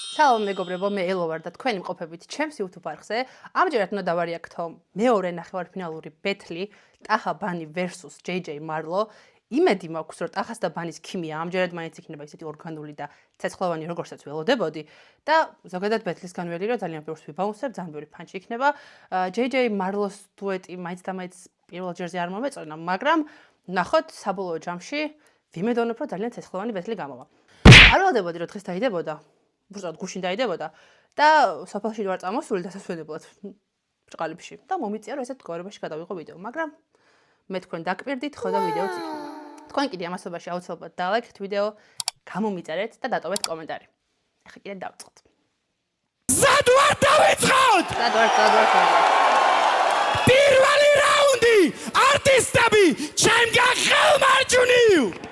Სალამ მეგობრებო, მე ელო ვარ და თქვენი მყოფებით ჩემს YouTube არხზე. ამჯერად უნდა დავარიაქტო მეორე ნახევარფინალური ბეთლი ტახა ბანი versus JJ Marlo. იმედი მაქვს, რომ ტახას და ბანის ქიმია ამჯერად მაინც იქნება ისეთი ორგანული და ცეცხლოვანი, როგორცაც ველოდებოდი და ზოგადად ბეთლის განველი რომ ძალიან ბევრს ვიბაუნსებ, ძალიან ბევრი ფანჩი იქნება. JJ Marlo-ს დუეტი მაინც და მაინც პირველ ჯერზე არ მომეწონა, მაგრამ ნახოთ საბოლოო ჯამში ვიმედოვნებ, რომ ძალიან ცეცხლოვანი ბეთლი გამოვა. არ ველოდებოდი, რომ დღეს დაიდებოდა. უბრალოდ გუშინ დაიდებოდა და სოფელში ვარ წამოსული დასასვენებლად ბრწყალებში და მომიწია რომ ესეთ მდგომარეობაში გადავიღო ვიდეო, მაგრამ მე თქვენ დაგპირდით ხო და ვიდეოც იქნება. თქვენ კიდე ამასობაში აუცილებლად დალაიქეთ ვიდეო, გამომიწერეთ და დატოვეთ კომენტარი. ახლა კიდე დავწყოთ. ზად ვარ დავიწყოთ! ზად ვარ. პირველი რაუნდი! არტისტები, ჩემგან ხელმარჯვნივ!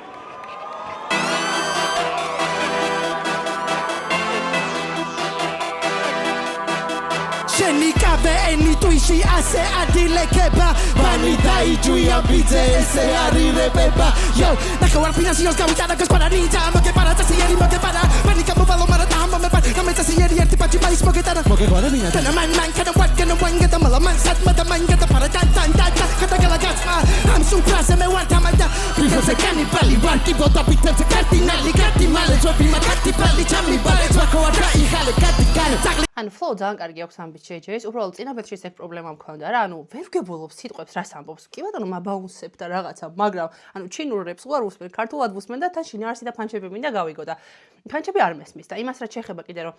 შენი კავეენი ტვიში ასე ადილეკება ბანი დაიჯვია ბიძე ესე არირებება იო ნახევარ ფინანსიოს გავიტანა გასპარა ნიძა მოგეპარა წასიერი მოგეპარა ბანი გამოვალო მარა და ამომეპარ გამეწასიერი ერთი პაჩი მაის მოგეტარა მოგეგვარა მინა და მან კადა ვაკენა ვანგედა მალა მან სათმა და მანგედა პარა ტან გადაგალა გაცმა ამ სუპრაზე მე ვარ თამადა პრიფოზე კანიბალი ვარ ტიბოდა პიტებზე კარტინალი კარტი მალე ჯობი მაგათი პალი ჩამი ბალე ვაკო არ გაიხალე კარტი კარი ანუ flow ძალიან კარგი აქვს ამბის JJ-ს, უბრალოდ წინაბეთში ეს პრობლემა მქონდა რა, ანუ ვერ ვგებულობ სიტყვებს რას ამბობს. კი ბატონო, მაბაუნსებ და რაღაცა, მაგრამ ანუ ჩინურ რეპს ვარ უსმენ, ქართულად ვუსმენ და თან შინაარსი და ფანჩები მინდა გავიგო და ფანჩები არ მესმის და იმას რაც შეეხება კიდე რომ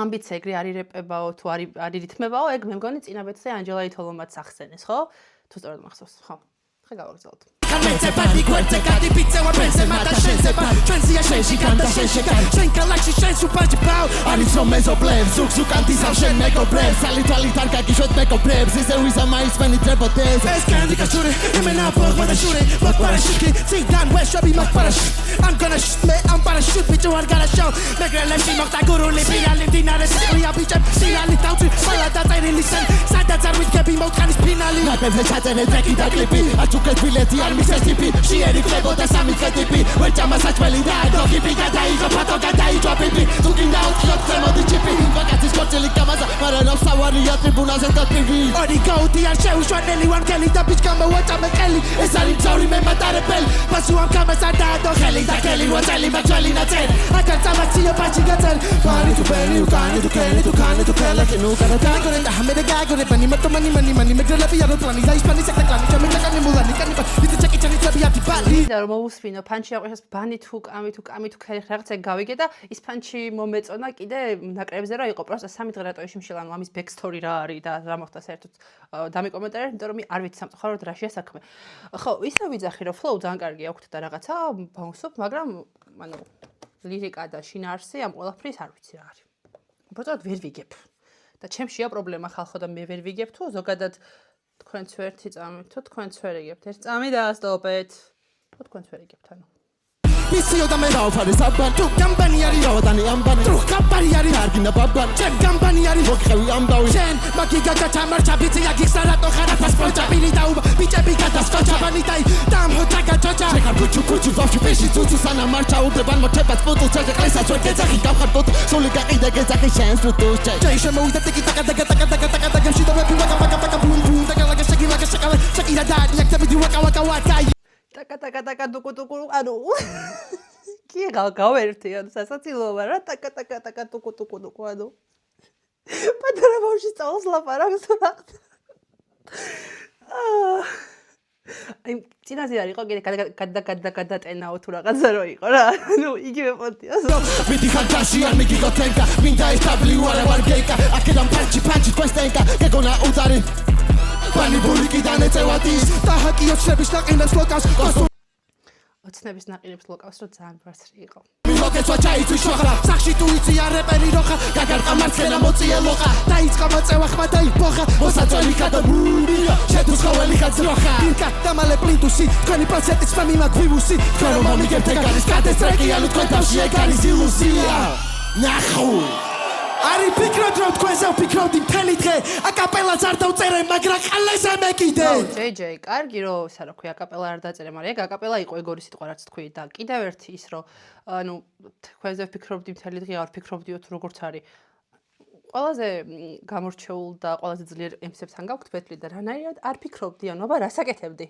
ამბიც ეგრე არირეპებაო თუ არირითმებაო, ეგ მე მგონი წინაბეთზე ანჯელა ითოლომაც ახსენეს, ხო? თუ სწორად მახსოვს, ხო? ხე გავაგრძელოთ. Canete badi querte cadi pizza wa pense mata scenze ba Transia scenzi canta scenze Scen galaxy shen super jibao Arizo mezo plebs Zuk zuk antisam shen meko plebs Salitali tarka kishot meko plebs Ise wiza mais meni trebotes Es candy kashuri Imena por wada shuri Mok para shiki Sing down west shobi mok para shit I'm gonna shoot me I'm para shoot bitch you are gonna show Megre lemsi mok ta guru li Pinali dinare Sikuya bichep Sinali tautri Fala da tairi listen Sada zarwit kebi mok kanis pinali Napevle chatene treki da klipi Achuket bileti al მისესტიპი შიერი ხლებოდა სამი ხეთიპი ვერჭამა საჭმელი და დოგიპი გადაიღო ფატო გადაიჭვა პიპი თუ გინდა ოთხიოთ ზემოდი ჩიპი ვაკაცის კორწილი გამაზა მაგრამ სავარია ტრიბუნაზე და ტივი ორი გაუთი არ შეუშვანელი ვარ მთელი და ბიჭ გამოვაჭამე ყელი ეს არის მძავრი მე მატარებელი პასუ ამ გამას არ დაადო ხელი და ხელი ვაწელი მაჭველი ნაცელი აკარ წამაციო პაჩი გაწელი კანი თუ ბენი უკანი თუ კენი თუ კანი თუ კელა კინუ გადაგორე და ჰამე და გაგორე ბანი მატო მანი მეგრელები არ პლანი და ისპანი სექტაკანი ჩამიტაკანი მულანი კანი და რომ მოვუსვინო ფანჩი აყვეს ბანი თუ კამი თუ რაღაცა გავიგე და ის ფანჩი მომეწონა კიდე ნაკრებზე რა იყო პროსტა 3 დღე რატო ისმშილა ანუ ამის ბექსტორი რა არის და რა მოხდა საერთოდ დამიკომენტარეთ იმიტომ რომ არ ვიცი სამწუხაროდ რაშია საქმე ხო ისე ვიძახი რომ flow ძალიან კარგი აქვს და რაღაცა ბაუნსობ მაგრამ ანუ ლირიკა და შინაარსი ამ ყველაფრის არ ვიცი რა არის უბრალოდ ვერ ვიგებ და ჩემშია პრობლემა ხალხო და მე ვერ ვიგებ თუ ზოგადად თქვენც ერთი წამი თუ თქვენც ვერ იგებთ ერთ წამი დაასტოპეთ თუ თქვენც ვერ იგებთ ანუ Pisio da me raufare sabban Tu gambani ari raudani ambani Tu gambani ari argina babban Chen gambani ari hokhevi ambawi Chen maki gaga chamar chabizi ya giksarato kharatas pocha bili dauba Biche bika das kocha bani dai Dam ho chaga chocha Chekar kuchu vafshi peshi tutu sana marcha urdeban mochepas putu Cheke klesa chorke zaki gavhar putu Suli gaqide gezaki shen frutu Chek Chek mouida tiki taka Shito bepi waka boom boom Taka laga shakira dadi Yak tabidi waka ტაკა ტუკუ ანუ კი გავერთი ანუ სასაცილოა რა ტაკა ტუკუ ანუ პატარა ბავშვი სწავლობს ლაპარაკს რა აი წინაზე არ იყო კიდე გადატენაო თუ რაღაცა რო იყო რა ანუ იგივე პონტია ვიდი ხანტაში არ მიგიგო თენკა მინდა ეს ტაბლი ვარ გეკა აქედან პანჩი თქვენსტენკა გეგონა უდარი Pani buriki da neწევადის და ჰაკიოთ შების ნაყინებს ლოკავს ოცნების ნაყინებს ლოკავს რომ ძალიან ბასრი იყო მილოკეცვა ჩაიწვის შოხა სახში თუ იცი არეპერი როხა გაგარყა მარცხენა მოწიე ლოყა დაიწყო მოწევა ხმა და იფოხა მოსაწველი ხადა მურია შეთუს ხოველი ხაცროხა ირკა და მალე პლინტუსი თქვენი პროცენტის ფამი მაგვივუსი თქვენ რომ მომიგებთ ეგ არის კადესტრეკი ანუ თქვენ თავში ეგ არის ილუზია ნახო Არი ფიქრობ რომ თქვენზე ვფიქრობდი მთელი დღე აკაპელას არ დავწერე მაგრამ ყალეზე მე კიდე JJ კარგი რომ ისა რა ქვია აკაპელა არ დაწერე მაგრამ ეგ აკაპელა იყო ეგორი სიტყვა რაც თქვი და კიდევ ერთი ის რომ ანუ თქვენზე ვფიქრობდი მთელი დღე არ ვფიქრობდიო თუ როგორც არის ყველაზე გამორჩეულ და ყველაზე ძლიერ ემსებთან გაქვთ ბეთლი და რანაირად არ ფიქრობდი ანუ აბა რას აკეთებდი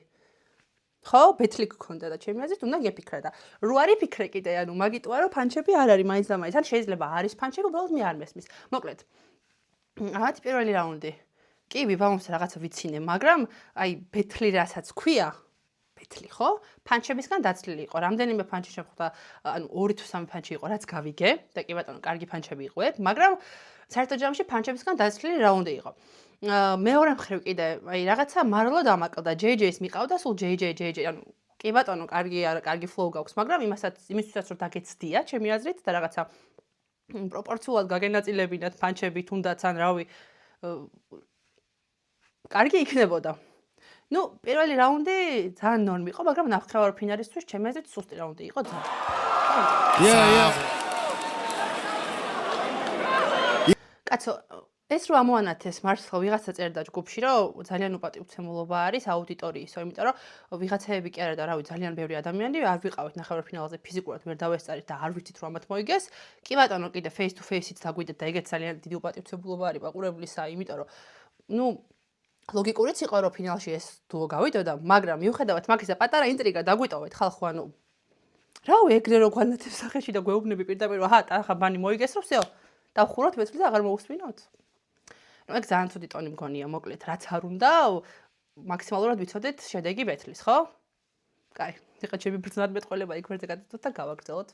ხო ბეთლი გქონდა და ჩემი აზრით უნდა გეფიქრა და რო არ იფიქრე კიდე ანუ მაგიტოა რომ ფანჩები არ არის მაინც და მაინც ან შეიძლება არის ფანჩები უბრალოდ მე არ მესმის მოკლედ აღართ პირველი რაუნდი კი ვიბამოს რაღაცა ვიცინე მაგრამ აი ბეთლი რასაც ქვია ბეთლი ხო ფანჩებისგან დაცლილი იყო რამდენიმე ფანჩი შემხვდა ანუ 2 თუ 3 ფანჩი იყო რაც გავიგე და კი ბატონო კარგი ფანჩები იყო ეგ მაგრამ საერთო ჯამში ფანჩებისგან დაცლილი რაუნდი იყო მეორე მხრივ კიდე აი რაღაცა მარლო დამაკლდა JJ-ს მიყავდა სულ JJ ანუ კი ბატონო კარგი flow გაქვს მაგრამ იმისთვისაც რომ დაგეცდია ჩემი აზრით და რაღაცა პროპორციულად გაგენაწილებინათ ფანჩები თუნდაც ან რავი კარგი იქნებოდა ნუ პირველი რაუნდი ძალიან ნორმი იყო მაგრამ ნახევარ ფინალისთვის ჩემი აზრით სუსტი რაუნდი იყო ძალიან კაცო ეს რო ამოანათეს მართლა ვიღაცა წერდა ჯგუფში რომ ძალიან უპატივცემულობა არის აუდიტორიისო, იმიტომ რომ ვიღაცაები კი არა და რავი ძალიან ბევრი ადამიანი არ ვიყავით ნახევარფინალზე ფიზიკურად ვერ დავესწარით და არ ვიცით რომ ამათ მოიგეს. კი ბატონო კიდე face to face-ით დაგვიდეთ და ეგეც ძალიან დიდი უპატივცემულობა არის მაყურებლისა, იმიტომ რომ ნუ ლოგიკურიც იყო რომ ფინალში ეს დუო გავიდოდა, მაგრამ მიუხედავად მაგისა პატარა ინტრიგა დაგვიტოვეთ ხალხო ანუ რავი ეგრე რო გვანათებს სახეში და გვეუბნები პირდაპირ აჰა ტახა ბანი მოიგეს რომ всё დავხუროთ ბეთლი და აღარ მოусვინოთ. Ну, ეგ ძალიან ცუდი ტონი მგონია, მოკლედ, რაც არ უნდა, მაქსიმალურად ვიცოდეთ შედეგი ბეთლის, ხო? კაი, ეხლა ჩემი ბრძნად მეტყველება იქ ვერზე გადავდოთ და გავაგრძელოთ.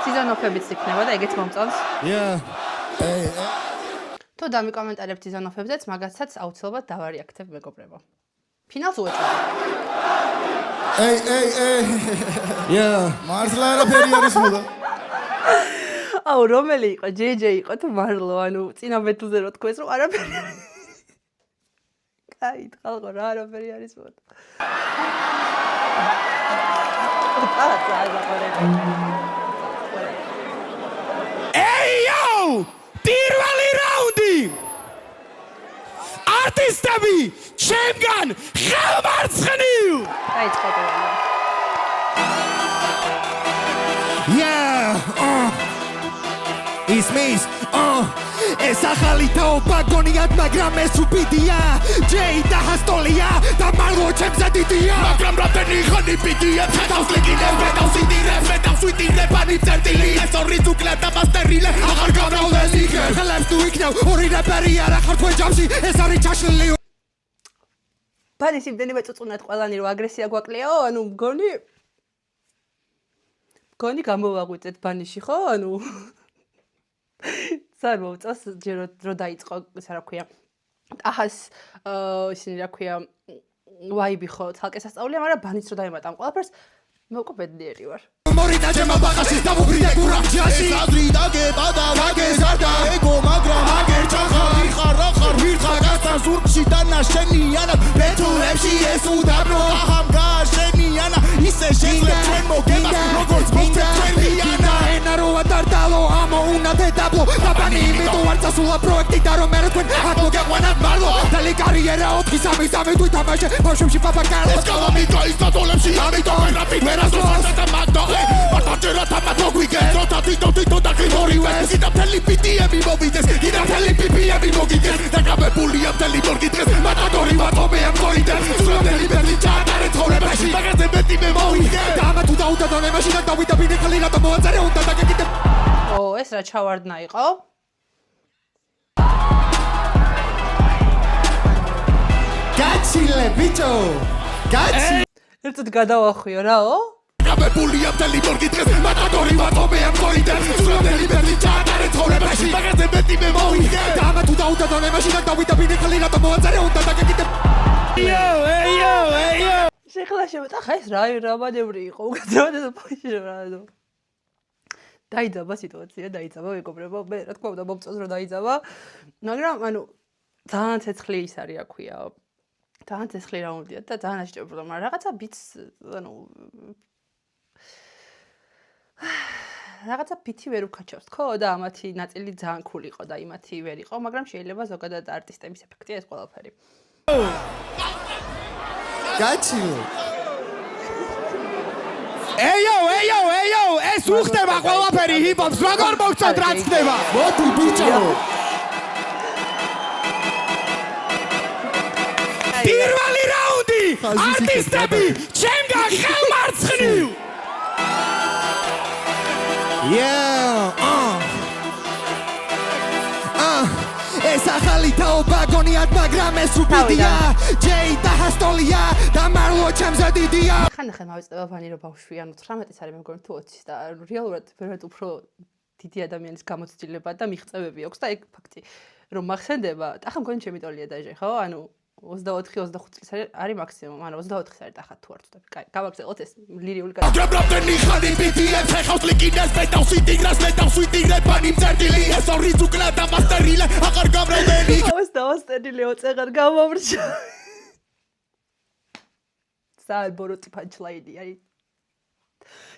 სიზონოფებიც იქნება და ეგეც მომწონს. თუ დამიკომენტარებთ სიზონოფებზეც, მაგასაც აუცილებლად დავარიაქტებ მეგობრებო. ფინალს უეჭვავთ. მართლა არაფერი არის მოდა. აუ რომელი იყო JJ იყო თუ მარლო ანუ წინა ბეთლზე რო თქვეს რომ არაფერი კაი ხალხო რა არაფერი არის მოდი ეიო პირველი რაუნდი არტისტები ჩემგან ხელმარცხნივ კაი წყვეტია ისმის ეს ახალი თაობა გონიათ მაგრამ ეს უპიდია ჯეი და ჰასტოლია და მარლო ჩემზე დიდია მაგრამ რამდენი ხანი პიდია თავს ლეკინებ მეტავს იდირებ მეტავს ვიტირებ ანი წერტილი ეს ორი ზუკლებ და მასტერილე აღარ გავრავლეს იქნებ ხელებს თუ იქნევ ორი რეპერი არა ხარ თქვენ ჯამში ეს არის ჩაშლილი ბანის იმდენივე წუწუნად ყველანი რომ აგრესია გვაკლეო ანუ მგონი გამოვაღვიწეთ ბანიში ხო ანუ სარ მოვწას ჯერ რო დაიწყო ისა რა ქვია აჰას ისინი რა ქვია ვაიბი ხო თალკე სასწაულია მაგრამ ბანიც რო დაემატა ამ ყველაფერს მე უკვე ბედნიერი ვარ მორინა ჩემო ბაღაში დავუბრიდე გურაჯაში ეს აზრი დაგება და ვაგეზარდა ეგო მაგრამ აგერ ჩახა ვიხარ ვირთხა გასთან ზურგში და ნაშენიანად ბეთულებში ეს უდაბნო ახამ გააშენიანა ისე შეძლებ ჩვენ მოგებას როგორც მოგცეთ ჩვენიანა ენა რო ადარდალო ამო უნადე დაბლო დაბანი იმიტომ არ წასულა პროექტი და რომ მე თქვენ აქ მოგეყვანათ მარლო დალი კარიერა 4-3 თუ თამაშე ბავშვებში პაპაკალო ეს კალამიკა ის დატოლებში ამიტომ რაპი ვერასდროს და მაგდო მარტაჯერა თამათო გვიგეს როთა თვითო დაკრიბორივე კიდე მთელი პიტიები მოვიდეს კიდე მთელი პიპიები მოგიდეს და გამებულია მთელი მორგი დღეს მატადორი ვატომე ამ კორიდორს სულამდელი ბეთლი ჩაატარე ცხოვრებაში მაგაზე მეტი მე მოვიგე და ამა თუ დაუდადო მე მაშინ დავიდა ბინეხალი რატო მოაწერე უნდა დაგეკიდე ეს რა ჩავარდნა იყო გაჩილე ბიჭო გაჩი ერთად გადავახვიო რაო გამებულია მთელი მორგი დღეს მატადორი ვატომე ამ კორიდორს სულამდელი ბეთლი ჩაატარე ცხოვრებაში მაგაზე მეტი მე მოვიგე და ამა თუ დაუდადო მე მაშინ დავიდა ბინეხალი რატო მოაწერე უნდა დაგეკიდე ეიო შეხლა შემოწახა ეს რა მანევრი იყო უკაცრავად და პოიში რა დაიძაბა სიტუაცია დაიძაბა მეგობრებო მე რა თქმა უნდა მომწონს რომ დაიძაბა მაგრამ ანუ ძალიან ცეცხლი ის არის რა ქვია ძალიან ცეცხლი რაუნდია და ძალიან აშჭებოდა მაგრამ რაღაცა ბიც ანუ რაღაცა ფითი ვერ უკაჩავს თქო და ამათი ნაწილი ძალიან cool იყო და იმათი ვერ იყო, მაგრამ შეიძლება ზოგადად არტისტების ეფექტია ეს ყველაფერი. გაჩილო. ეიო, ეს უხდება ყველაფერი ჰიპ-ჰოპს, როგორ მოგწონთ რაც ხდება? მოდი ბიჭო. პირველი რაუნდი, არტისტები, ჩემგან ხელმარცხნივ. ეს ახალი თაობა გონიათ, მაგრამ ეს უბიდია. ჯეი და ჰასტოლია და მარლო ჩემზე დიდია. ხანდახან მავიწყდება ვანი რომ ბავშვი, ანუ 19 არის მეგონი თუ 20 და რეალურად ბევრად უფრო დიდი ადამიანის გამოცდილება და მიღწევები აქვს და ეგ ფაქტი რომ მახსენდება. ახლა მგონი ჩემი ტოლია დაჟე, ხო? ანუ 24-25 წლის არის მაქსიმუმ, ანუ 24 არის ახლა თუ არ ვწდები. კაი, გავაგზავნოთ ეს ლირიული კაცი. დრაბდენი ხანი ბიტიებს ეხავს ლიკინეს მეტავს ვიტიგრას მეტავს ვიტიგრებ ბანი მწერტილი ეს ორი ზუკლა და მასტერილე აღარ გამრავლდენი აუს დავასტერილეო წეღარ გამომრჩა. საალბოროტი პანჩლაინი არის.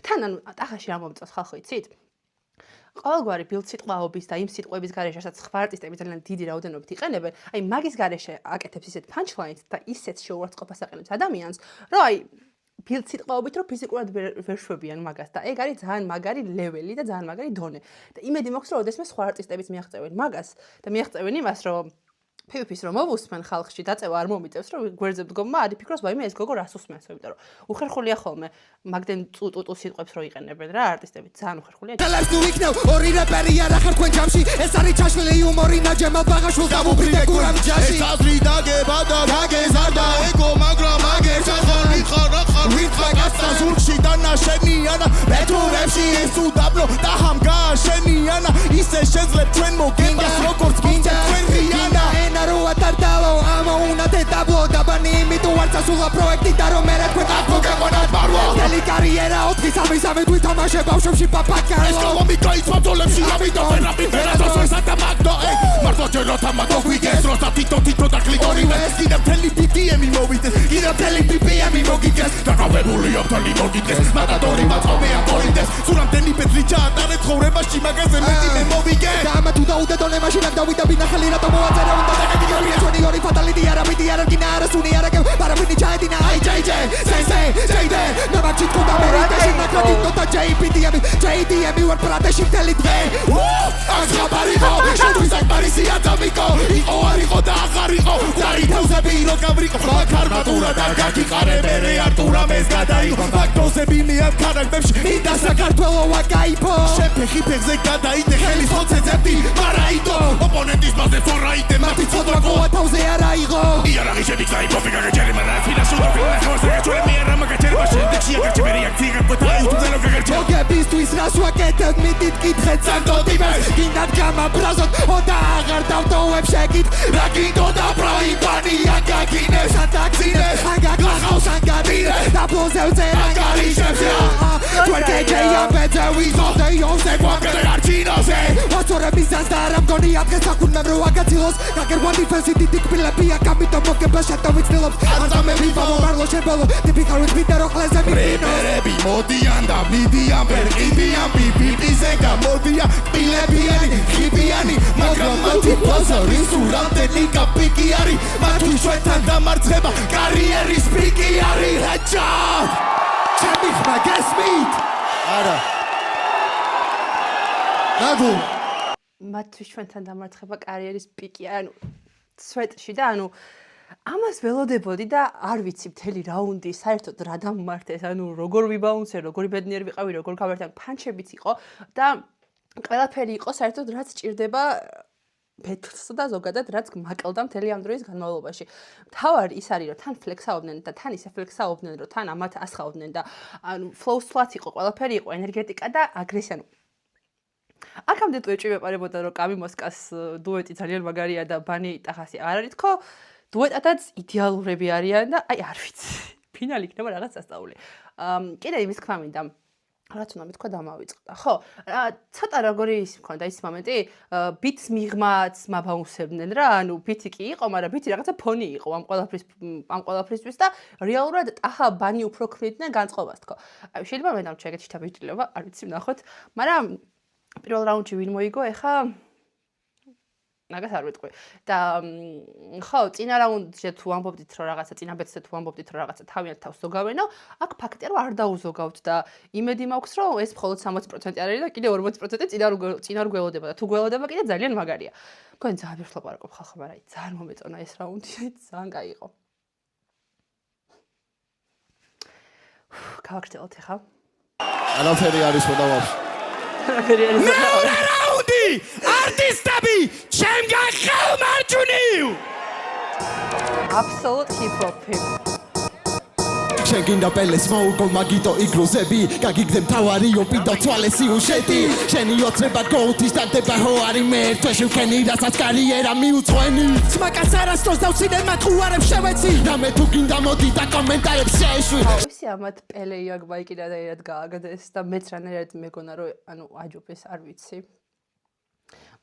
თან ანუ ახაში რა მომწონს ხალხო იცით? ყოველგვარი ბილდსიტყვაობის და იმ სიტყვების გარეშე, რასაც სხვა არტისტები ძალიან დიდი რაოდენობით იყენებენ, აი მაგის გარეშე აკეთებს ისეთ punch-lines და ისეთ შეურაცხყოფას აყენებს ადამიანს, რომ აი ბილდსიტყვაობით რომ ფიზიკურად ვერ შვებიან მაგას და ეგ არის ძალიან მაგარი ლეველი და ძალიან მაგარი დონე. და იმედი მაქვს, რომ ოდესმე სხვა არტისტებიც მიაღწევენ მაგას და მიაღწევენ იმას, რომ PvP-ს რომ მოვუსმენ ხალხში დაწევა არ მომიწევს, რომ გვერდზე მდგომმა არ იფიქროს, ვაიმე ეს გოგო რას უსმენს, იმიტომ რომ უხერხულია ხოლმე მაგდენ წუტუტუ სიტყვებს რო იყენებენ რა არტისტები, ძალიან უხერხულია. თელებს თუ იქნევ ორი რეპერი არა ხარ თქვენ ჯამში, ეს არის ჩაშლილი იუმორი ნაჯემალ ბაღაშვილს დავუბრიდე გურამ ჯაში. ეს აზრი დაგება და დაგეზარდა ეგო, მაგრამ აგერს ახალ მიხარ ვითხა გასა ზურგში და ნაშენიანა მეთურებში ეს უდაბლო და ჰამ გააშენიანა ისე შეძლებ ჩვენ მოგენდას როგორც გინდა თქვენ რიანა როატარდალო ამოუნათე დაბლო დაბანი იმით უარწასულა პროექტი და რომ მე თქვენ გაგონათ მარვა მთელი კარიერა 4-3 თვითამაშე ბავშვებში პაპაკალო ეს კოლომი გაიცვა ძოლებში ამიტომ ვერაფერ ვერასდროს ვერ სადამაგდო მართლა ჯეროთა მაგო გვიგეს როცა თითო და კლიკორინე კიდევ მთელი BPM-ი მოვიდეს კიდევ მთელი BPM-ი მოგიგეს დაკავებულია მთელი მოგიგეს მატადორი მაწომეა კორინდეს სურამდენი პეტრი ჩაატარეთ ხოვრებაში მაგაზე მეტი მე მოვიგე და ამა თუ დაუდე დონემაში რა დავიდა ბინახალი რატომ მოაწერა უნდა Juniori fatality arabiti aragina arasuni aragem parabini chaidina ai jj sensei jj nabachit ko da merita shina kredito ta jpdm jdm war pradeshi telidve azgabarigo shotvis akbarisi atamiko iko arigo da agarigo daritausebi ro gavriko karmatura da gakikare mere artura mes gadaiko faktosebi mi am karaktershi ida sakartvelo wakaipo shepekhi pegze gadaite helis hotsezebdi maraito opponentis baze foraite mati tsodra თავზე არა იღო იარაღი შემიგზა იპოფიკა გაჭერება და ფინანსური ფინანსური გაჭერება მიერა მაგაჭერება შემდეგში აგერჩები რეაქცია გაკვეთა YouTube-ზე რო გაგერჩა მოგებისთვის რას ვაკეთებ მიდით კითხეთ სანდოდიმეს გინდათ გამაბრაზოთ ოდა აღარ დავტოვებ შეკით რა გინდო და პროიბანია გაგინეს ატაქსინეს აგაგახავს ანგადირე და ბლოზევ წერან გარიშებს თვერკეჯეია ბეძე ვიზოდე იოსე გვაგერე არჩინოზე ვაცორების და რა მგონი ადგეს საკუნმემ რო აგაცილოს გაგერვა დიფენსი დიკბილებია გამიტო მოგება შეტავიცნილობს არტამები მომარლო შებელო ტიპიკალურ ვიდეო ხლეზე მიდინოები მოდიან და მიდიან ვერყიდიან ბიბიბიზე გამოდიან პილებიანი ხიბიანი მაგრამ მათი ბაზარი სურამდენი კაპიკი არის მათთვის ჩვენთან დამარცხება კარიერის პიკი არის რაჭა ჩემი ხმა გესმით არა ნაგუ მათთვის ჩვენთან დამარცხება კარიერის პიკი ანუ სვეტში და ანუ ამას ველოდებოდი და არ ვიცი მთელი რაუნდი საერთოდ რა დამმართეს ანუ როგორ ვიბაუნსე როგორი ბედნიერი ვიყავი როგორ გავერთიან პანჩებიც იყო და ყველაფერი იყო საერთოდ რაც ჭირდება ბეთლს და ზოგადად რაც მაკლდა მთელი ამ დროის განმავლობაში თავარი ის არის რომ თან ფლექსაობდნენ და თან ისე ფლექსაობდნენ რომ თან ამათ ასხავდნენ და ანუ ფლოუსლაც იყო ყველაფერი იყო ენერგეტიკა და აგრესია აქამდე ტუეჭი მეპარებოდა რომ კამი მოსკას დუეტი ძალიან მაგარია და ბანი ტახასი არ არის თქო დუეტადაც იდეალურები არიან და აი არ ვიცი ფინალი იქნება რაღაც სასწაული კიდე იმის თქმა მინდა რაც უნდა მეთქვა დამავიწყდა. ხო, ცოტა როგორი ის მქონდა ის მომენტი, ბიტს მიღმაც მაბაუნსებდნენ რა, ანუ ბიტი კი იყო, მაგრამ ბიტი რაღაცა ფონი იყო ამ ყველაფრისთვის და რეალურად ტახა ბანი უფრო ქმნიდნენ განწყობას თქო. აი შეიძლება მე დამჩა ეგეთი შთაბეჭდილება, არ ვიცი ვნახოთ, მაგრამ პირველ რაუნდში ვინ მოიგო, ეხა მაგას არ ვიტყვი. და ხო, წინა რაუნდში თუ ამბობდით რომ რაღაცა წინა ბეცზე თუ ამბობდით რომ რაღაცა თავიანთ თავს ზოგავენო, აქ ფაქტია რომ არ დაუზოგავთ და იმედი მაქვს რომ ეს მხოლოდ 60% არ არის და კიდე 40% წინა რო გველოდება და თუ გველოდება კიდე ძალიან მაგარია. მგონი ძალიან ბევრს ლაპარაკობ ხალხო, მაგრამ აი ძალიან მომეწონა ეს რაუნდი, ძალიან კაი იყო. გავაგრძელოთ ახლა. არაფერი არის მოდავავს. რაუნდი არტისტები ჩემგან ხელმარჯვნივ Absolute hip-hop. შენ გინდა პელეს მოუგო მაგიტო იგრუზები გაგიგდე მთავარი ოპიდო თვალე სიუჟეტი შენი ოცნება გოუთის დაგდება ხო არის მერტვეში ვქენი რასაც კარიერა მიუძღვენი ძმაკაც არასდროს დავცინე მათ უარებს შევეცი რამე თუ გინდა მოდი და კომენტარებს შეეშვი ისი ამათ პელე იაგ ბაიკირა და ერთად გააგდეს და მეც რანაირად მეგონა რომ ანუ აჯობეს არ ვიცი.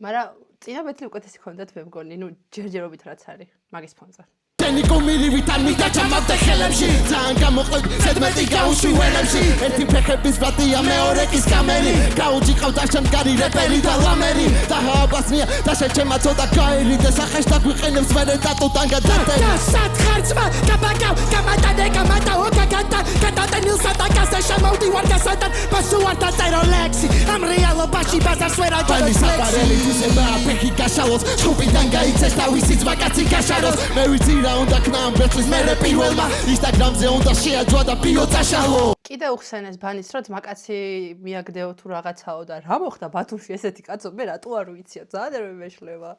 მაგრამ წინა ბეთლი უკეთესი ქონდათ მე მგონი, ნუ ჯერჯერობით რაც არის მაგის ფონზე. შენი კომირივით არ მიგაჩამავდე ხელებში ძალიან გამოყვეთ ზედმეტი გაუშვი ვენებში ერთი ფეხების ბატია მეორე კის კამერი გაუჭი ყავდა შემდგარი რეპერი და ლამერი და ჰაბასნია და შეჩემა ცოტა გაერი და სახეშ დაგვიყენებს მერე დატუტან გადადე და სათხარცმა გაბაგავ გამატანე გამატაო გაგანტა გადატენილსა და გასა შემოვდი ვარ გასატან ბასუ არ დაწერო ლექსი ამ რეალობაში ბაზარს ვერ ბანი საფარელი თვისება ფეხი გაშალოს ჩხუბიდან გაიცეს თავისი ძმაკაცი გაშაროს მე ვიცი რა უნდა ქნამ ბეჭდის მერე პირველმა ინსტაგრამზე უნდა შეაძვა და ბიო წაშალო კიდე უხსენეს ბანის რომ ძმაკაცი მიაგდეო თუ რაღაცაო და რა მოხდა ბათუმში ესეთი კაცო მე რატო არ ვიცია ძალიან ერმე მეშლება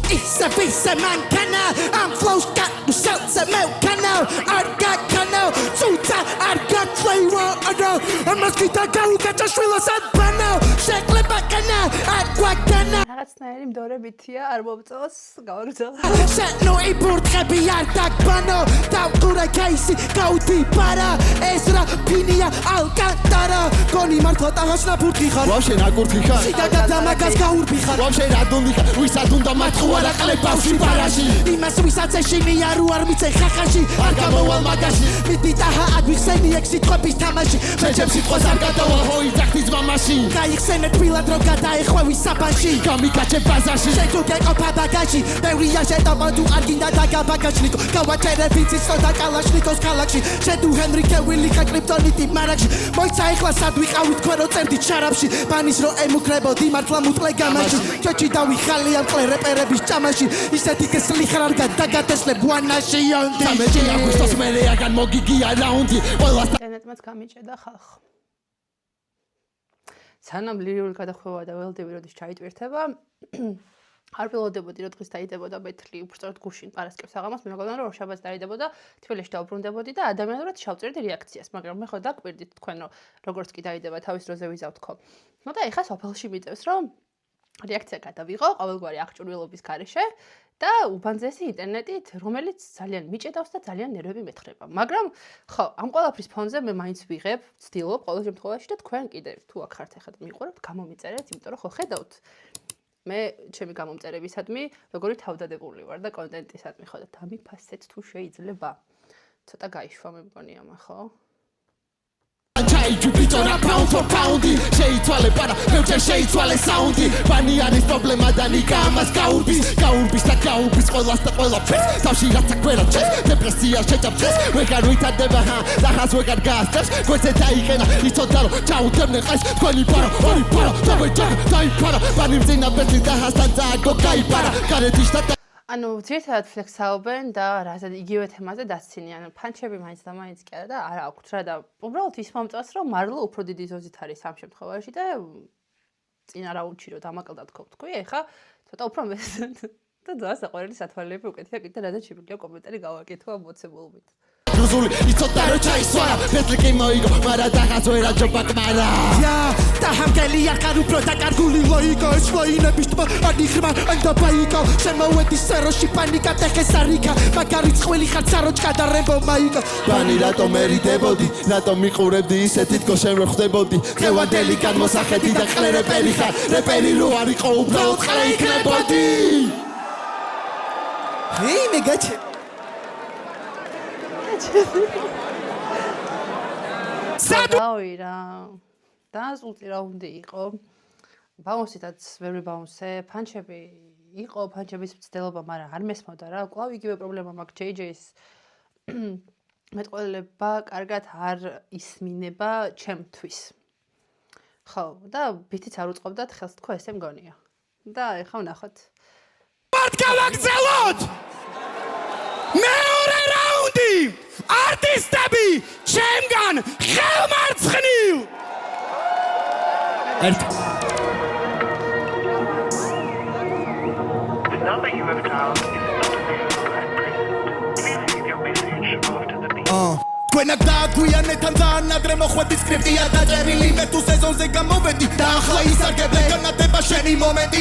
It's a mancana, I'm close, got yourself a mancana. I got canal, Suta, I got flavor. I'm a skita go, get a shrill as a banana. Shake the bacana, I got canal. რაღაცნაირი მდორებითია არ მომწონს გავაგრძელო Set no import heavy art tag bano. Down to the case, go deep para. Ezra Pinia Alcantara. Goni martha tahasna purki khar. ვავშე რა კურთხი ხარ Siga gata magas gaurbi khar. ვავშე რა დუნდი ხარ ვისაც უნდა მათყუარა ყლე ბავში პარაში იმას ვისაც ეშინი არ უარმიცე ხახაში არ გამოვალ მაგაში მიდიტაჰა აგვიხსენი ეგ სიტყვების თამაში მეჩემ სიტყვას არ გადავალ ჰოი ძახტი ძმამაში გაიხსენეთ თბილად რომ გადაეხვევი საბაში გამიკაჩე ბაზარში შენ თუ გეყოფა ბაგაჟი ბევრია შეტობა თუ არ გინდა დაგაბაგაჟნიკო გავაჩერე ვიცის და კალაშნიკოს ქალაქში შენ თუ ჰენრიკე ვილი ხა კრიპტონიტი მარაგში მოიცა ეხლა სად ვიყავით თქვენ რო წერდით შარაფში ბანის რო ემუქრებოდი მართლა მუტყლე გამაში ჩოჩი დავიხალი ამ ყლე რეპერების ჭამაში ისეთი კესლი ხარ არ გადაგატესლებ ვანაში ონდი სამეჯი აგვისტოს მერე აგან მოგიგია რაუნდი ყველას ინტერნეტმაც გამიჭედა ხალხ სანამ ლირიული გადახვევა და ველდები როდის ჩაიტვირთება არ ველოდებოდი რომ დღეს დაიდებოდა ბეთლი უბრალოდ გუშინ პარასკევს აღამას მე მეგონა რომ შაბათს დაიდებოდა თბილისში დაუბრუნდებოდი და ადამიანურად შავწერდი რეაქციას მაგრამ მე ხო დაკვირდით თქვენ რომ როგორც კი დაიდება თავის დროზე ვიზავთ ხო ნუ და ეხა სოფელში მიწევს რომ რეაქცია გადავიღო ყოველგვარი აღჭურვილობის გარეშე და უბანძესი ინტერნეტით რომელიც ძალიან მიჭედავს და ძალიან ნერვები მეთხრება მაგრამ ხო ამ ყველაფრის ფონზე მე მაინც ვიღებ ვცდილობ ყოველ შემთხვევაში და თქვენ კიდე თუ აქ ხართ ეხლა მიყვარებთ გამომიწერეთ იმიტომ რომ ხო ხედავთ მე ჩემი გამომწერებისადმი როგორი თავდადებული ვარ და კონტენტისადმი ხო და დამიფასეთ თუ შეიძლება ცოტა გაიშვა მე მგონი ამა ხო ჩაიჯი ბიჭორა pound for pound შეიცვალე პარა მეუჭერ შეიცვალე საუნდი ბანი არის პრობლემა და ნიკა ამას გაურბის და გაურბის ყველას და ყველაფერს თავში რაც აკვერა ჩეს დეპრესია შეჭაფჭეს ვეგარ ვითარდება და ხას ვეგარ გასწრებს გვერდზე დაიყენა იცოდა რომ ჩაუდებნე ყეს თქვენი პარა ორი პარა დაიფარა ბანი მძინა ბეჭდი და ხასთან წააგო გაიფარა გარეთის და ანუ ძირითადად ფლექსაობენ და რაზად იგივე თემაზე დასცინიან. ფანჩები მაინც და მაინც კი არა და არა აქვთ რა და უბრალოდ ის მომწონს რომ მარლო უფრო დიდი ზოზით არის ამ შემთხვევაში და წინა რაუნდში რომ დამაკლდა თქო თქვი, ეხა ცოტა უფრო და ძალიან საყვარელი სათვალეები უკეთია კიდე რადგან შეგვიძლია კომენტარი გავაკეთო ამ მოცემულობით. გრუზული იცოდა რომ ჩაისვარა ფეთლი კი მოიგო მაგრამ დაღაც ვერ აჯობა კმარა და ჰამგელი ახარ უფრო დაკარგული ლოიკა ეს ვაინების თმა ანიხრმა ანდა ბაიკა შემოვედი სეროში პანიკა ტეხესარიკა მაგარი წყვილი ხარ საროჭკა და რემბო მაიკა ბანი რატომ მერიდებოდი რატომ მიყურებდი ისე თითქოს შენ ვერ ხვდებოდი ხევანდელი განმოსახედი და ყლე რეპერი ხარ რეპერი რო არ იყო უბრალოდ ყლე იქნებოდი მე გაჩე სადავი რა დაასულტი რაუნდი იყო ბაუნსითაც ვერმე ბაუნსე ფანჩები იყო ფანჩების მცდელობა მაგრამ არ მესმოდა რა კვლავ იგივე პრობლემა მაქვს JJ-ს მეტყველება კარგად არ ისმინება ჩემთვის ხო და ბითიც არ უწყობდათ ხელს თქვა ესე მგონია და ეხლა ვნახოთ მართ გავაგზავნოთ მეორე რაუნდი არტისტები ჩემგან ხელმარცხნივ ერთ The number you have dialed is not available at present. Please leave your message after the beep. Თქვენად დააგვიანეთ ან ძალიან ადრე მოხვედი სკრიპტია დაწერილი მე თუ სეზონზე გამოვედი და ახლა ისარგებლე განათება შენი მომენტი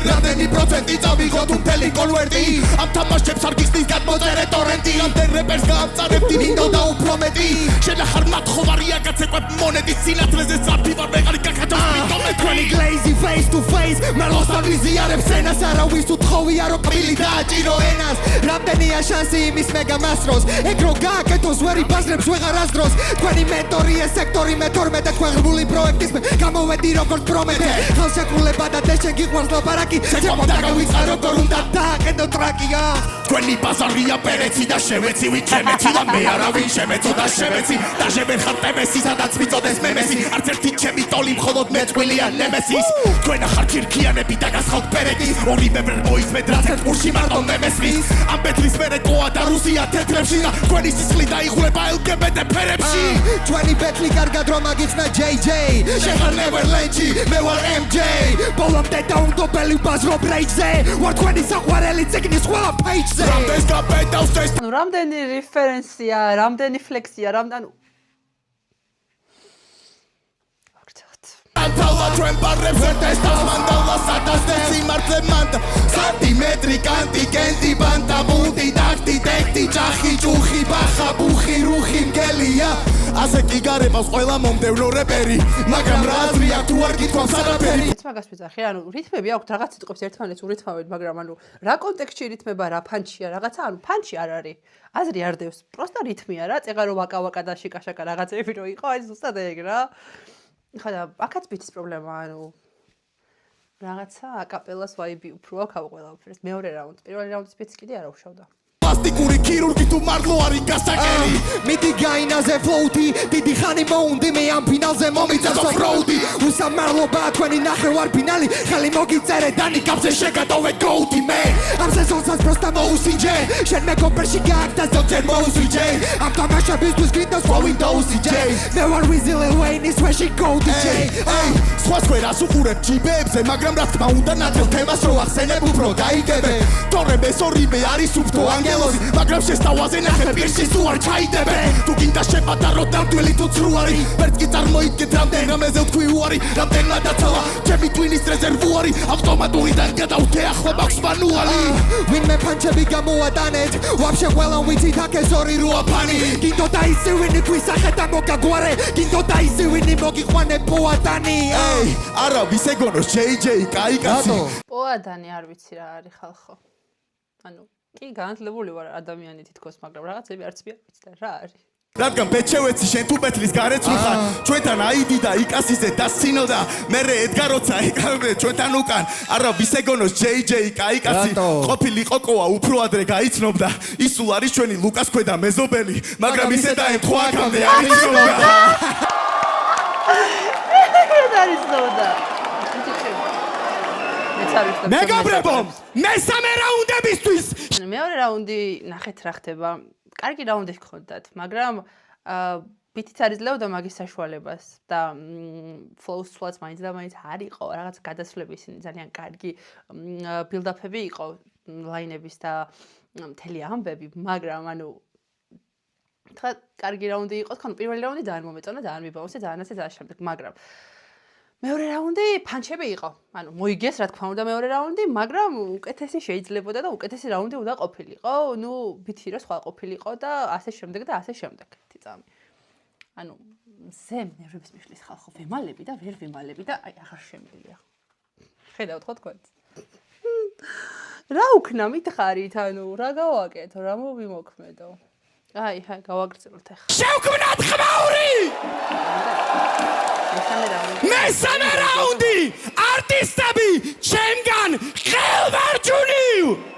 რამდენი პროცენტი წავიღო თუ მთელი კონვერტი ამ თამაშებს არ გიხდის გადმოწერე ტორენტი რამდენ რეპერს გაამწარებდი მინდოდა უფრო მეტი შენ ახარ მათხოვარია კაცეკვებ მონეტის სინათლეზე სწრაფი ვარ მეღარი გაკაჭოს მიტომე თქვენი glazy face to face მელოს არ ვიზიარებ სცენას არავის უთხოვია რომ კბილი დააჭირო ენას რამდენია შანსი იმის მეგამასროს ეგ რო გააკეთოს ვერი ბაზრებს ვეღარ ასდროს თქვენი მენტორი ეს სექტორი მე 12 თქვენღრმული პროექტის მე გამოვედი როგორც პრომეთე ხელშეკრულება და დეშენ გიყვარს ლაპარაკი შეჭამო და გავიწყა როგორ უნდა დააყენო ტრაკია თქვენი ბაზარია პერეცი და შევეცი ვიჩემეცი და მე არავინ შემეწოდა შემეცი და შევენ ხარ ტემესი სადაც მიწოდეს მემესი არც ერთი ჩემი ტოლი მხოლოდ მე წყვილია ნემესის თქვენ ახარ ქირქიანები და გასხავთ პერეთის ორივე ვერ მოისმენთ რაც ერთ პურში მარტო ნემესის ამ ბეთლის მერე კოა და რუსია თეთრებში და თქვენი სისხლი დაიხურება LGBT ფერებში ჩვენი ბეთლი კარგად რომ აგიხსნა JJ შეხარ Neverland-ში მე ვარ MJ ბოლომდე დაუნდობელი ბაზრობ rage-ზე ვარ თქვენი საყვარელი ციგნის ყველა page-ზე რამდენს გაბედავს ეს ну რამდენი რეფერენსია რამდენი ფლექსია რამდენი Antala ჩვენ პარებს ერთეს დასმანდალა სადასდე სიმართლე მანდა სანტიმეტრი კანტი კენდი ბანდა მუნდი დაქტი ტექტი ჭახი ჭუხი ბახა ბუხი რუხი მგელია ასე კი გარებავს ყველა მომდევნო რეპერი მაგრამ რა აზრია თუ არ გითხოვს არაფერი მაგას ვიძახი ანუ რითმები აქვს რაღაც სიტყვებს ერთმანეთს ურითმავენ მაგრამ ანუ რა კონტექსტში რითმება რა ფანჩია რაღაცა ანუ ფანჩი არ არის აზრი არ დევს პროსტა რითმია რა წეღა რო ვაკავაკა და შიკაშაკა რაღაცები რო იყო აი ზუსტად ეგ რა ხა და აქაც ბიტის პრობლემა ანუ რაღაცა აკაპელას ვაიბი უფრო აქვს ამ ყველაფერს მეორე რაუნდი პირველი რაუნდის ბიტს კიდე არ უშავდა პლასტიკური ქირურგი თუ მარლო არის გასაკელი მიდი გაინაზე ფლოუთი დიდი ხანი მოუნდი მე ამ ფინალზე მომიწევს ოფროუდი უსამართლობა თქვენი ნახევარ ფინალი ხელი მოგიწერე დანი კაფზე შეგატოვე გოუთი მე ამ სეზონსაც პროსტა მოუსინჯე შენ მეგობრში გააკდა ზოგჯერ მოუსვიჯე ამ თამაშებისთვის გინდა სხვა Windows-ი J მე ვარ Wizzy Lil Wayne-ის ვეში გოუთი J სხვა სფერას უყურებ ჯიბებზე მაგრამ რა თქმა უნდა ნათელ თემას რო ახსენებ უფრო დაიგებე თორემ ეს ორივე არის უფთო ანგელოზი მაგრამ შესთავაზე ნახე პირში თუ არ ჩაიდებე თუ გინდა შეპატარო დამტვილი თუ ცრუარი ვერც კი წარმოიდგეთ რამდენ რამეზე ვთქვი უარი რამდენმა დაცალა ჩემი ტვინის რეზერვუარი ავტომატურიდან გადავდე ახლა მაქვს მანუალი ვინმე ფანჩები გამოატანეთ ვაფშე ყველა ვიცით აქ ეს ორი როა ფანი გინდოდა ისივინი ქვისახე და მოგაგვარე გინდოდა ისივინი მოგიყვანე პოატანი არავის ეგონოს JJ კაი კაცი პოატანი არ ვიცი რა არის ხალხო ანუ კი განათლებული ვარ ადამიანი თითქოს მაგრამ რაღაცები არც მე არ ვიცი და რა არის რადგან ბეჩევეცი შენ თუ ბეთლის გარეც ვიხარ ჩვენთან აიდი და იკასიზე დასცინო და მერე ედგაროცა ეკავე ჩვენთან უკან არა ვისეგონოს JJ კაი კაცი ყოფილიყო კოა უფრო ადრე გაიცნობდა ისულ არის ჩვენი ლუკას ქვედა მეზობელი მაგრამ ისე დაემთხვა აქამდე არ იცნობდა არის ზოდა მეგობრებო მესამე რაუნდებისთვის მეორე რაუნდი ნახეთ რა ხდება კარგი რაუნდი გქონდათ მაგრამ ბიტიც არ იძლეოდა მაგის საშუალებას და flows-ს მაინც და მაინც არ იყო რაღაც გადასვლები ისინი ძალიან კარგი build-up-ები იყო ლაინების და მთელი ამბები მაგრამ ანუ თხა კარგი რაუნდი იყო, თხა პირველი რაუნდი ძალიან მომეწონა, ძალიან მიბაუნსე, ძალიან ასე ძალიან შემდეგ, მაგრამ მეორე რაუნდი ფანჩები იყო. ანუ მოიგეს, რა თქმა უნდა, მეორე რაუნდი, მაგრამ უკეთესი შეიძლებოდა და უკეთესი რაუნდი უნდა ყოფილიყო. ნუ ვიცი რა სხვა ყოფილიყო და ასე შემდეგ და ასე შემდეგ. ერთი წამი. ანუ ზე ნერვების მიშლის ხალხო ვემალები და ვერ ვემალები და აი აღარ შემიძლია. ხედავთ ხო თქვენც? რა უკნა მითხარით, ანუ რა გავაკეთო, რა მოვიმოქმედო? აი, გავაგრძელოთ ახლა. შევქმნათ ხმაური! მესამე რაუნდი! არტისტები ჩემგან ხელმარჯვნივ!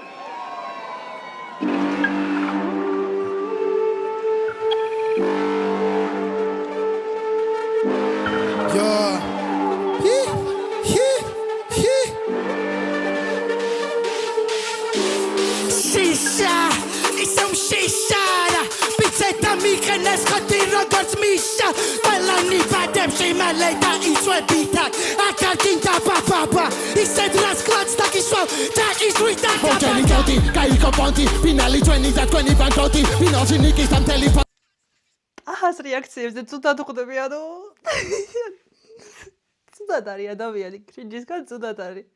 მიყენეს ხათი როგორც მიშა ყველანი ბადებში მალე და იწვებითად აქარ გინდა ბაბაბა ისე დრას კლაც დაგისვავ და ისვრიდა გაბადა გოდი კაიკო პონტი ფინალი ჩვენი და თქვენი ბანკოტი ფინალში ნიკის და მთელი აჰას რეაქციებზე ცუდად ხვდები ანუ ცუდად არის ადამიანი კრინჯისგან ცუდად არის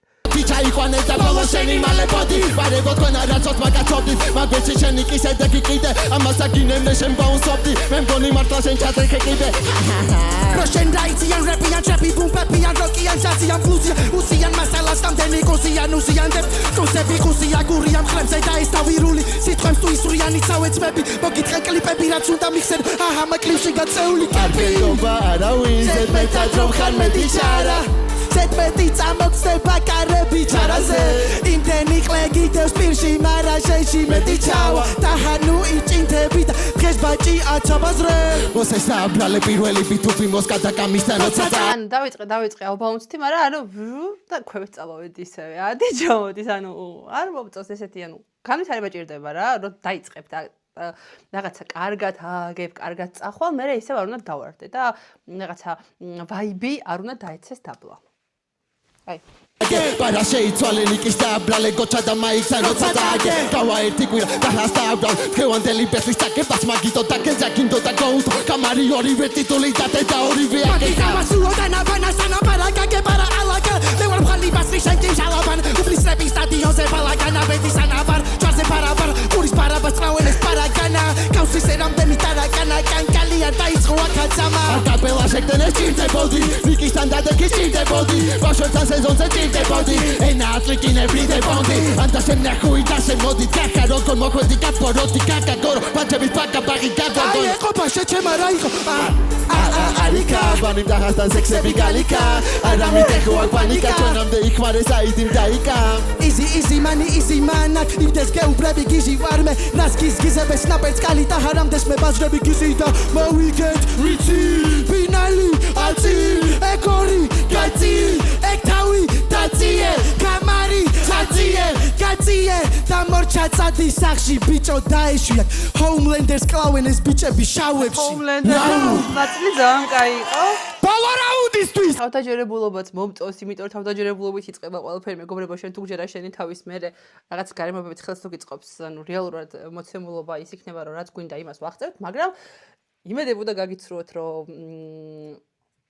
ჩაიყვანეთ და ბოლოს შენი მალე ბოდი ვარებო თქვენ არაცოთ მაგაცობდით მაგბეჭი შენი კი შედეგი კიდე ამას აგინემდე შენ ბაუნსობდი მე მგონი მართლა შენ ჩატრეხე კიდე რო შენ დაიციან რეპიან ტრეპი ბუმპებიან როკიან ჯაზიან ბლუზიან უსიან მასალას რამდენი კუსიან უსიანდებ კუსები კუსია გურია მხრებზე და ეს დავირული სიტყვებს თუ ისვრიანი წავეცმები მოგითხე კლიპები რაც უნდა მიხსენ აჰა მაკლიპში გაწეული კარგეობა არავინ ზედმეტად რომ ხარ მეტი ჩარა ზედმეტი წამოგწდება კარები ჩარაზე იმდენი ყლე გიდევს პირში მარა შენში მეტი ჩავა და ჰანუ იჭინთები და დღეს ბაჭი აცაბაზრე მოსეს დაბრალე პირველი ბითუბი მოსკა და გამისთან როცა ანუ დავიწყე ალბაუნსთი მაგრამ ანუ და ქვევით წავავედი ისევე ადი ჯამოდის ანუ არ მომწონს ესეთი ანუ განვითარება ჭირდება რა რომ დაიწყებ და რაღაცა კარგად აგებ, კარგად წახვალ, მე ისევ არ უნდა დავარდე და რაღაცა ვაიბი არ უნდა დაეცეს დაბლა. აი პარა შეიცვალე ნიკის და აბრალე გოჩა და მაიქსა როცა დააგე გავა ერთი კვირა და რასტა აბრალ თქვენდელი პესლის წაკებას მაგიტო და კენძაკინდო და გოუთო კამარი ორივე ტიტული და და ორივე აკეთა მასუო და ნაბანასანა პარაკაგე პარა ალაგა მე ვარ მხალი ბასრი შენკი შალაბან უფლისრები სტადიონზე ბალაგანა ბედისანაბარ ჯარზე პარაბარ პურის პარაბას წრავენეს პარაგანა კაუსის ერამდენი ტარაკანა კანკალია დაიწყო აკაცამა აკაპელა შეკდენეს ჭირდებოდი ნიკისთან დადეკი ჭირდებოდი ბავშვებთან სეზონზე ჭირდებოდი ენა ატლიკინები დებოდი ანდა შემნახუი და შემოდი კაკა როგორ მოხვედი კაპოროდი კაკა გორო ბაჭების პაკა ბაღი გაგონდო აი ეყობა შეჩემა რა იყო ალიკა ბანი დაღასთან სექსები გალიკა არა მიტეხოა პანიკა ჩვენამდე იქმარეს აიძიმ დაიკა იზი მანი იზი მანა იმდეს გეუბრები გიჟი ვარმე რას გიზგიზებეს ნაპერს კალი და ჰარამდეს მე ბაზრები გიზი და მოვიგეთ ვიცი ფინალი აცი ეკორი გაცი ეკთავი დაციე კამარი გაციე და მორჩა წადი სახში ბიჭო დაეშვიათ ჰოუმლენდერს კლავენ ეს ბიჭები შავებში ჰოუმლენდერს მაწლი ძალიან კაი იყო ბოლო რაუნდისთვის თავდაჯერებულობაც მომწონს იმიტომ რომ თავდაჯერებულობით იწყება ყველაფერი მეგობრებო შენ თუ გჯერა შენი თავის მერე რაღაც გარემოებებით ხელს თუ გიწყობს ანუ რეალურად მოცემულობა ის იქნება რომ რაც გვინდა იმას ვახწევთ მაგრამ იმედებოდა გაგიცრუოთ რომ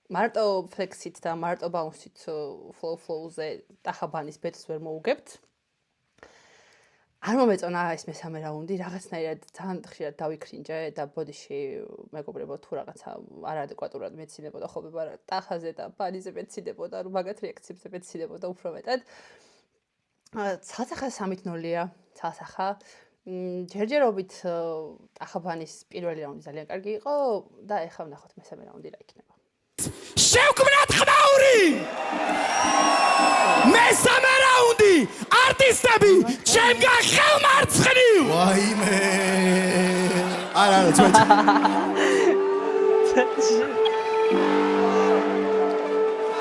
მარტო ფლექსით და მარტო ბაუნსით ფლოუზე ტახაბანის ბეთს ვერ მოუგებთ არ მომეწონა ეს მესამე რაუნდი რაღაცნაირად ძალიან ხშირად დავიქრინჯე და ბოდიში მეგობრებო თუ რაღაცა არადეკვატურად მეცინებოდა ხოლმე ტახაზე და ბანიზე მეცინებოდა რომ მაგათ რეაქციებზე მეცინებოდა უფრო მეტად ცალსახა 3-0-ია ცალსახა ჯერჯერობით ტახაბანის პირველი რაუნდი ძალიან კარგი იყო და ეხლა ვნახოთ მესამე რაუნდი რა იქნება შევქმნათ ხმაური მესამე რაუნდი არტისტები ჩემგან ხელმარცხნივ ვაიმე არა წვეჭი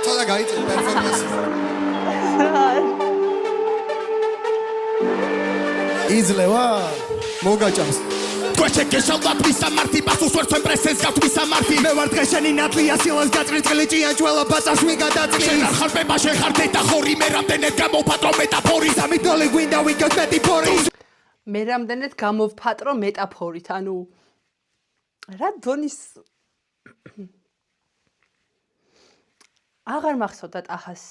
თოლა გაიწე პერფორმანსი იზლევა მოგაჭამს Twechekeshalvat misamarti basus ვარ ჩვენ პრესენს გავთ მისამართი მე ვარ დღეს შენი ნატლია სილას გაწრიწყილი ჭიანჭველა ბაწას მიგადაწრი შენ არ ხარ პება შენ ხარ დეტახორი მე რამდენად გამოვფატრო მეტაფორი სამიდოლი გვინდა ვიგოთ მეტიფორი მე რამდენად გამოვფატრო მეტაფორით ანუ რა დონის აღარ მახსოვდა ტახას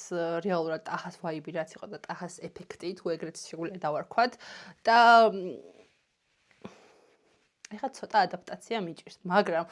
რეალურად ტახას ვაიბი რაც იყო და ტახას ეფექტი თუ ეგრეთ შეგვიძლია დავარქვათ და ეხლა ცოტა ადაპტაცია მიჭირს, მაგრამ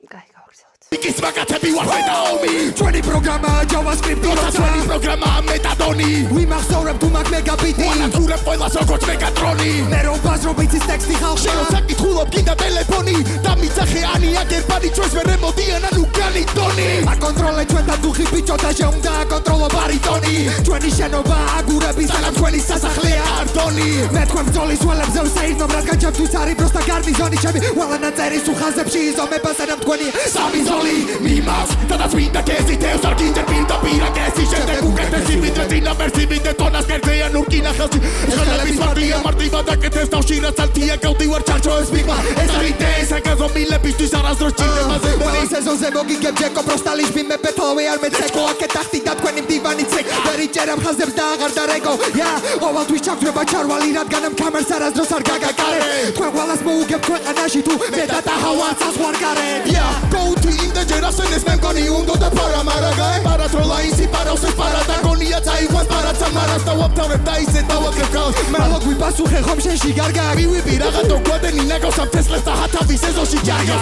გავაგრძელოთ. Ikis makatები ვარ ვედაომი ჩვენი პროგრამა JavaScript-ი ჩვენი პროგრამა მეტადონი ვიმახსოვრებ თუ მაგ მეგაბიტი ვანათურებ ყველას როგორც მეგატრონი მე რომ ბაზრობ იცის ტექსტი ხალხში რომ საკითხულობ კიდა ტელეფონი და მიცახე ანია გერბანი ჩვენს ვერ ემოდიან ანუ განიტონი აკონტროლე ჩვენთან დუხი ბიჭო და შეუნდა აკონტროლო ბარიტონი ჩვენი შენობა აგურების სანამ ჩვენი სასახლეა არტონი მე თქვენ ბრძოლის ველებზე ვსეირნობ რადგან ჩემთვის არის პროსტა გარნიზონი ჩემი ვალანაწერის უხაზებში იზომება სანამ თქვენი სამი მიმავს და წმინდა კეზითევს არ გინტერპირდა პირაკესი შემდეგ უკეთესი ვიდრე წინა ვერსი ვიდრე ტონას კერძეა ნურკინა ხელში ხელების მარტია მარტივა დაკეთეს თავში რაც ალთია გავდივარ ჩარჩოებს მიღმა ეს არის ეს აკაზო მილებისთვის არასდროს ჭირდებაზე ყველა სეზონზე მოგიგებ ჯეკო პროსტალის ბიმე ბეთოვე არ მეცეკო აკე ტახტი და თქვენი მდივანი ცეკ ვერ იჭერამ ხაზებს და აღარ დარეკო ია ყოველთვის ჩაგვრება ჩარვალი რადგანამ კამერს არასდროს არ გაგაკარე თქვენ ყველას მოუგებ ქვეყანაში თუ მე და ტაჰავაც ასვარგარე ია Go ინდა ჯერასენეს მე მგონი უნდა და პარამარაგა პარატროლა ისი პარაუსე პარადაგონია წაიყვანს პარაცამარას და ვაფთავებ და ისე დავაკრებ გავს მალო გვიპასუხე ხომ შეში გარგა მივიბი რაღაცო გვადენი ნაგავს ამ თესლებს და ჰათავის ეზოში ჯაიო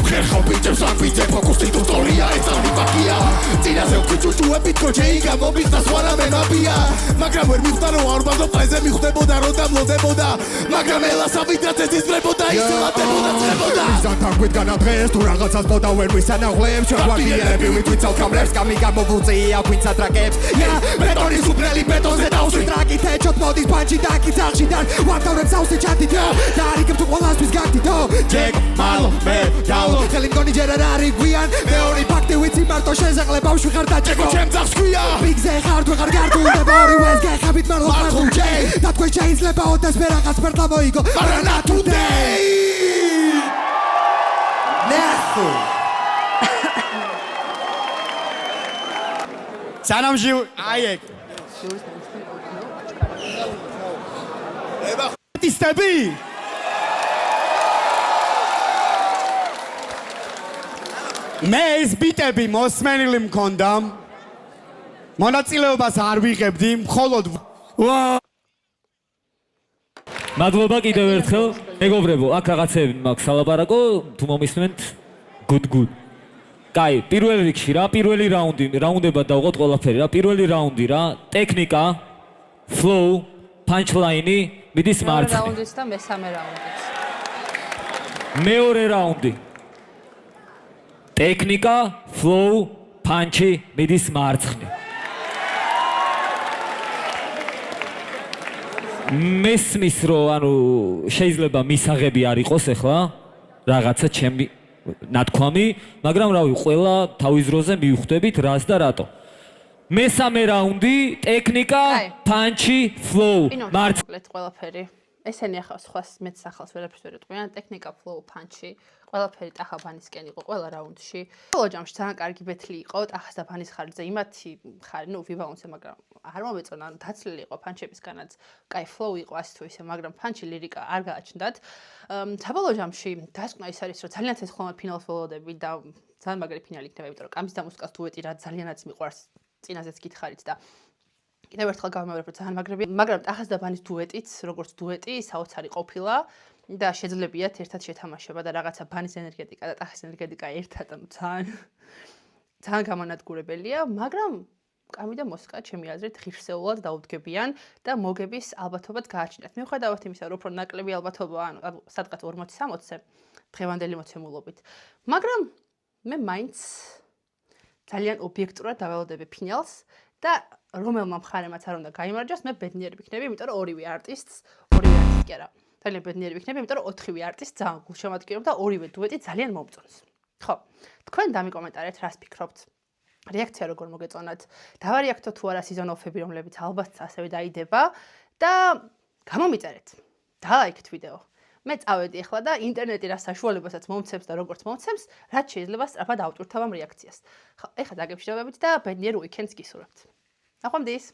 ხერხავ ბიჭებს ამ ბიჭე ფოკუსი ტუტორია ეცავი ბაკია წინაზე ვქიჩუჩუები თქო ჯეი გამომის და სვარა მე მაფია მაგრამ ვერ მიხვდა რომ არ ბაზო პრეზე მიხვდებოდა რომ დამლოდებოდა მაგრამ ელასა ვიდრაც ეს იზრებოდა ისელადებოდა წრებოდა ზანთან გვიდგანა დღეს თუ რაღაცას ბოდა ვერ ვისანაღლებს ჩვენ გვარდიელები ვიტვიცავ კამრებს კამი გამოვუწია გვინცა ტრაკებს ია ბეტონის უბრელი ბეტონზე დავსვი ტრაკით ეჩოთ მოდის პანჩი დაკი ძაღშიდან ვართავრებს ავსი ჩათითო და არიგებ თუ ყველასთვის გაგდითო ჯეკ მალო მე დავლო ხელი მგონი ჯერ არ არის გვიან მეორე ფაქტი ვიცი მარტო შენზე ყლებ ბავშვი ხარ დაჭეკო ჩემ ძაღს ქვია ბიგზე ხარ თუ ხარ გარდულდება ორივეს გეხებით მალო ხარ ხუჯე და თქვენ შეიძლება ოდეს მე რაღაც ფერტლა მოიგო მაგრამ not today ნახო სანამჟი აი ეგ ება ხტისტები მე ეს ბიტები მოსმენილი მქონდა მონაწილეობას არ ვიღებდი მხოლოდ მადლობა კიდევ ერთხელ მეგობრებო აქ რაღაცები მაქვს სალაპარაკო თუ მომისმენთ good კაი პირველ რიგში რა პირველი რაუნდება დავყოთ ყველაფერი რა პირველი რაუნდი რა ტექნიკა flow punchline მიდის მარცხნივ რაუნდიც და მესამე რაუნდიც მეორე რაუნდი ტექნიკა flow punch მიდის მარცხნივ მესმის რომ ანუ შეიძლება მისაღები არ იყოს ახლა რაღაცა ჩემი ნათქვამი მაგრამ რავი ყველა თავის დროზე მივხვდებით რას და რატო მესამე რაუნდი ტექნიკა პანჩი ფლოუ მარცხნივ ყველაფერი ესენი ახლა სხვას მეც ახალს ვერაფერს ვერ ეტყვიან ტექნიკა ფლოუ პანჩი ყველაფერი ტახაბანისკენ იყო ყველა რაუნდში ბოლო ჯამში ძალიან კარგი ბეთლი იყო ტახას და ბანის ხარჯზე იმათი ხარი ნუ ვიბაუნსე მაგრამ არ მომეწონა ანუ დაცლილი იყო პანჩებისგანაც კაი ფლოუ იყო ასე თუ ისე მაგრამ პანჩი ლირიკა არ გააჩნდათ საბოლოო ჯამში დასკვნა ის არის რომ ძალიან ცეცხლოვან ფინალს ველოდები და ძალიან მაგარი ფინალი იქნება იმიტომ რომ კამის და მუსიკას დუეტი რა ძალიანაც მიყვარს წინაზეც გითხარით და კიდევ ერთხელ გავიმეორებ რომ ძალიან მაგრები მაგრამ ტახას და ბანის დუეტიც როგორც დუეტი საოცარი ყოფილა და შეძლებიათ ერთად შეთამაშება და რაღაცა ბანის ენერგეტიკა და ტახის ენერგეტიკა ერთად ანუ ძალიან გამანადგურებელია მაგრამ კამი და მოსკა ჩემი აზრით ღირსეულად დაუდგებიან და მოგების ალბათობად გააჩნიათ. მიუხედავად იმისა, რომ უფრო ნაკლები ალბათობა ანუ სადღაც 40-60-ზე დღევანდელი მოცემულობით. მაგრამ მე მაინც ძალიან ობიექტურად დაველოდები ფინალს და რომელმა მხარემაც არ უნდა გაიმარჯვოს, მე ბედნიერი ვიქნები, იმიტომ რომ ორივე არტისტს კი არა. ძალიან ბედნიერი ვიქნები, იმიტომ რომ 4-ვე არტისტს ძალიან გულშემატკივრობ და ორივე დუეტი ძალიან მომწონს. ხო, თქვენ დამიკომენტარეთ, რას ფიქრობთ? რეაქცია როგორ მოგეწონათ? დავარეაქტო თუ არა season off-ები, რომლებიც ალბათ ასევე დაიდება და გამომიწერეთ. დალაიქეთ ვიდეო. მე წავედი ახლა და ინტერნეტი რა საშუალებასაც მომცემს და როგორც მომცემს, რაც შეიძლება სწრაფად ავტვირთავ ამ რეაქციას. ხო, ეხლა დაგემშვიდობებით და ბედნიერ უიკენდს გისურვებთ. ნახვამდის.